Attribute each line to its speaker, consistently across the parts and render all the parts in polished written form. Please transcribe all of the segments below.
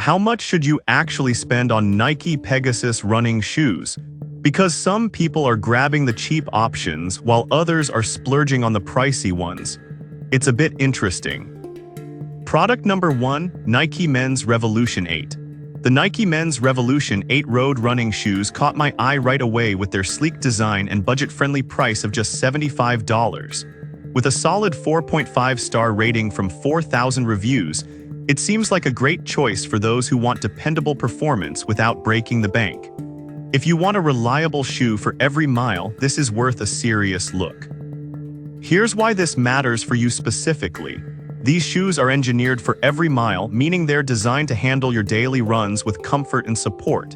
Speaker 1: How much should you actually spend on Nike Pegasus running shoes? Because some people are grabbing the cheap options while others are splurging on the pricey ones. It's a bit interesting. Product number 1, Nike Men's Revolution 8. The Nike Men's Revolution 8 road running shoes caught my eye right away with their sleek design and budget-friendly price of just $75. With a solid 4.5-star rating from 4,000 reviews, it seems like a great choice for those who want dependable performance without breaking the bank. If you want a reliable shoe for every mile, this is worth a serious look. Here's why this matters for you specifically. These shoes are engineered for every mile, meaning they're designed to handle your daily runs with comfort and support.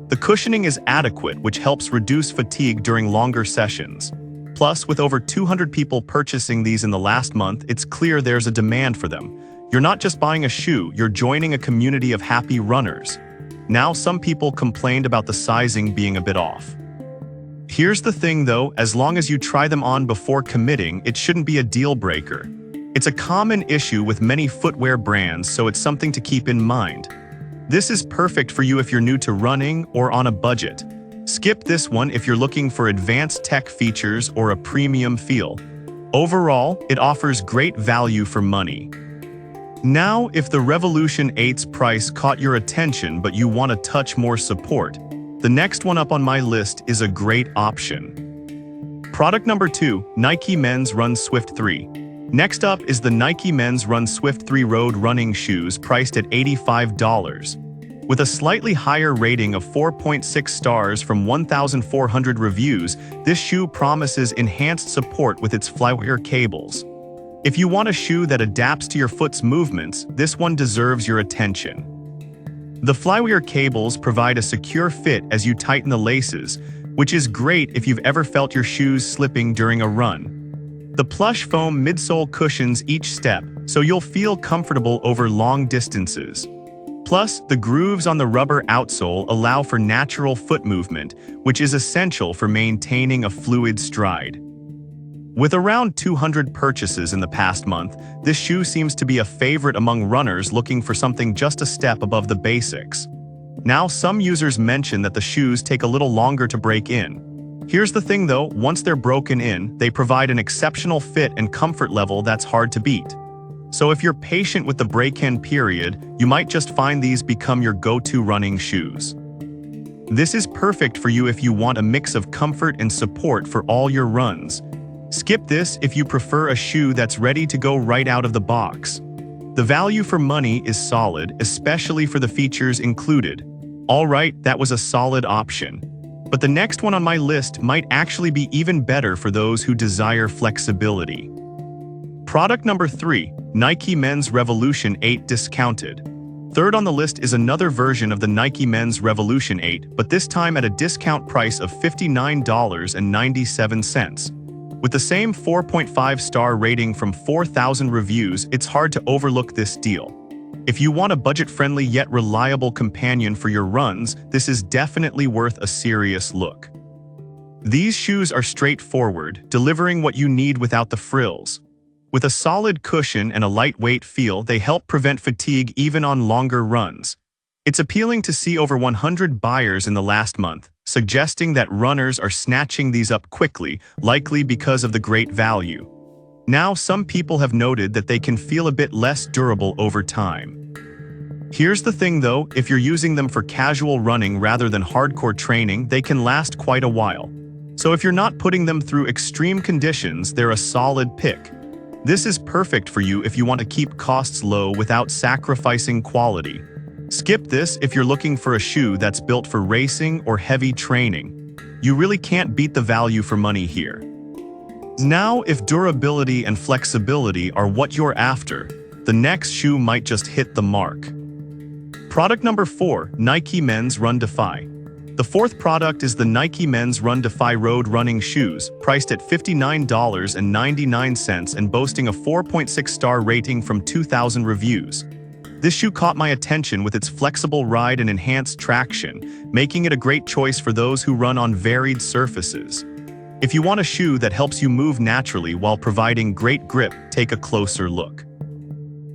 Speaker 1: The cushioning is adequate, which helps reduce fatigue during longer sessions. Plus, with over 200 people purchasing these in the last month, it's clear there's a demand for them. You're not just buying a shoe, you're joining a community of happy runners. Now, some people complained about the sizing being a bit off. Here's the thing though, as long as you try them on before committing, it shouldn't be a deal breaker. It's a common issue with many footwear brands, so it's something to keep in mind. This is perfect for you if you're new to running or on a budget. Skip this one if you're looking for advanced tech features or a premium feel. Overall, it offers great value for money. Now, if the Revolution 8's price caught your attention but you want a touch more support, the next one up on my list is a great option. Product number 2, Nike Men's Run Swift 3. Next up is the Nike Men's Run Swift 3 road running shoes priced at $85. With a slightly higher rating of 4.6 stars from 1,400 reviews, this shoe promises enhanced support with its flywheel cables. If you want a shoe that adapts to your foot's movements, this one deserves your attention. The flywheel cables provide a secure fit as you tighten the laces, which is great if you've ever felt your shoes slipping during a run. The plush foam midsole cushions each step, so you'll feel comfortable over long distances. Plus, the grooves on the rubber outsole allow for natural foot movement, which is essential for maintaining a fluid stride. With around 200 purchases in the past month, this shoe seems to be a favorite among runners looking for something just a step above the basics. Now, some users mention that the shoes take a little longer to break in. Here's the thing though, once they're broken in, they provide an exceptional fit and comfort level that's hard to beat. So if you're patient with the break-in period, you might just find these become your go-to running shoes. This is perfect for you if you want a mix of comfort and support for all your runs. Skip this if you prefer a shoe that's ready to go right out of the box. The value for money is solid, especially for the features included. Alright, that was a solid option. But the next one on my list might actually be even better for those who desire flexibility. Product number 3, Nike Men's Revolution 8 Discounted. Third on the list is another version of the Nike Men's Revolution 8, but this time at a discount price of $59.97. With the same 4.5-star rating from 4,000 reviews, it's hard to overlook this deal. If you want a budget-friendly yet reliable companion for your runs, this is definitely worth a serious look. These shoes are straightforward, delivering what you need without the frills. With a solid cushion and a lightweight feel, they help prevent fatigue even on longer runs. It's appealing to see over 100 buyers in the last month, suggesting that runners are snatching these up quickly, likely because of the great value. Now, some people have noted that they can feel a bit less durable over time. Here's the thing though, if you're using them for casual running rather than hardcore training, they can last quite a while. So if you're not putting them through extreme conditions, they're a solid pick. This is perfect for you if you want to keep costs low without sacrificing quality. Skip this if you're looking for a shoe that's built for racing or heavy training. You really can't beat the value for money here. Now, if durability and flexibility are what you're after, the next shoe might just hit the mark. Product number 4, Nike Men's Run Defy. The fourth product is the Nike Men's Run Defy road running shoes, priced at $59.99 and boasting a 4.6-star rating from 2,000 reviews. This shoe caught my attention with its flexible ride and enhanced traction, making it a great choice for those who run on varied surfaces. If you want a shoe that helps you move naturally while providing great grip, take a closer look.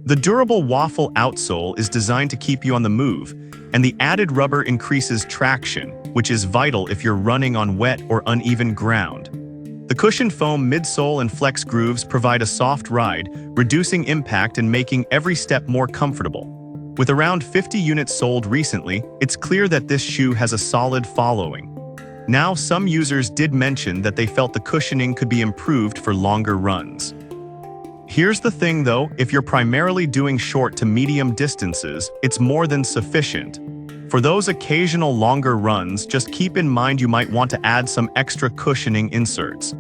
Speaker 1: The durable waffle outsole is designed to keep you on the move, and the added rubber increases traction, which is vital if you're running on wet or uneven ground. The cushioned foam midsole and flex grooves provide a soft ride, reducing impact and making every step more comfortable. With around 50 units sold recently, it's clear that this shoe has a solid following. Now, some users did mention that they felt the cushioning could be improved for longer runs. Here's the thing though, if you're primarily doing short to medium distances, it's more than sufficient. For those occasional longer runs, just keep in mind you might want to add some extra cushioning inserts.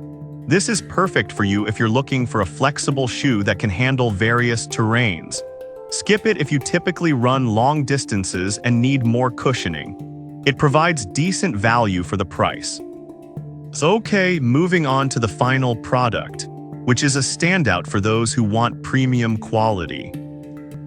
Speaker 1: This is perfect for you if you're looking for a flexible shoe that can handle various terrains. Skip it if you typically run long distances and need more cushioning. It provides decent value for the price. Okay, moving on to the final product, which is a standout for those who want premium quality.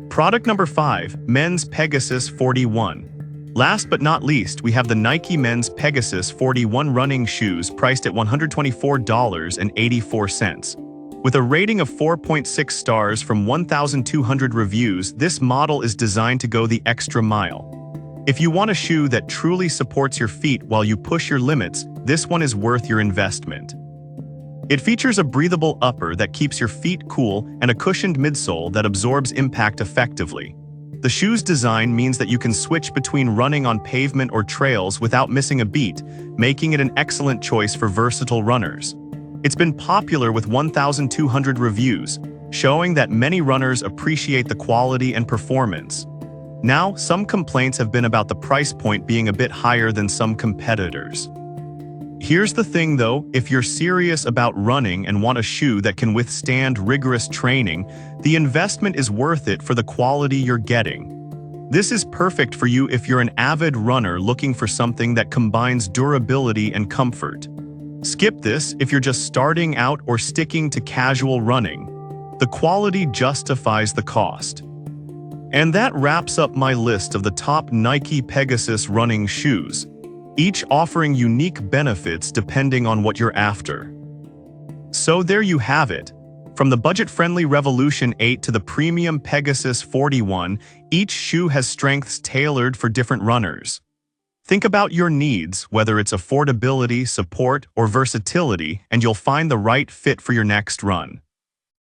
Speaker 1: Product number 5, Men's Pegasus 41. Last but not least, we have the Nike Men's Pegasus 41 running shoes priced at $124.84. With a rating of 4.6 stars from 1,200 reviews, this model is designed to go the extra mile. If you want a shoe that truly supports your feet while you push your limits, this one is worth your investment. It features a breathable upper that keeps your feet cool and a cushioned midsole that absorbs impact effectively. The shoe's design means that you can switch between running on pavement or trails without missing a beat, making it an excellent choice for versatile runners. It's been popular with 1,200 reviews, showing that many runners appreciate the quality and performance. Now, some complaints have been about the price point being a bit higher than some competitors. Here's the thing though, if you're serious about running and want a shoe that can withstand rigorous training, the investment is worth it for the quality you're getting. This is perfect for you if you're an avid runner looking for something that combines durability and comfort. Skip this if you're just starting out or sticking to casual running. The quality justifies the cost. And that wraps up my list of the top Nike Pegasus running shoes, each offering unique benefits depending on what you're after. So there you have it. From the budget-friendly Revolution 8 to the premium Pegasus 41, each shoe has strengths tailored for different runners. Think about your needs, whether it's affordability, support, or versatility, and you'll find the right fit for your next run.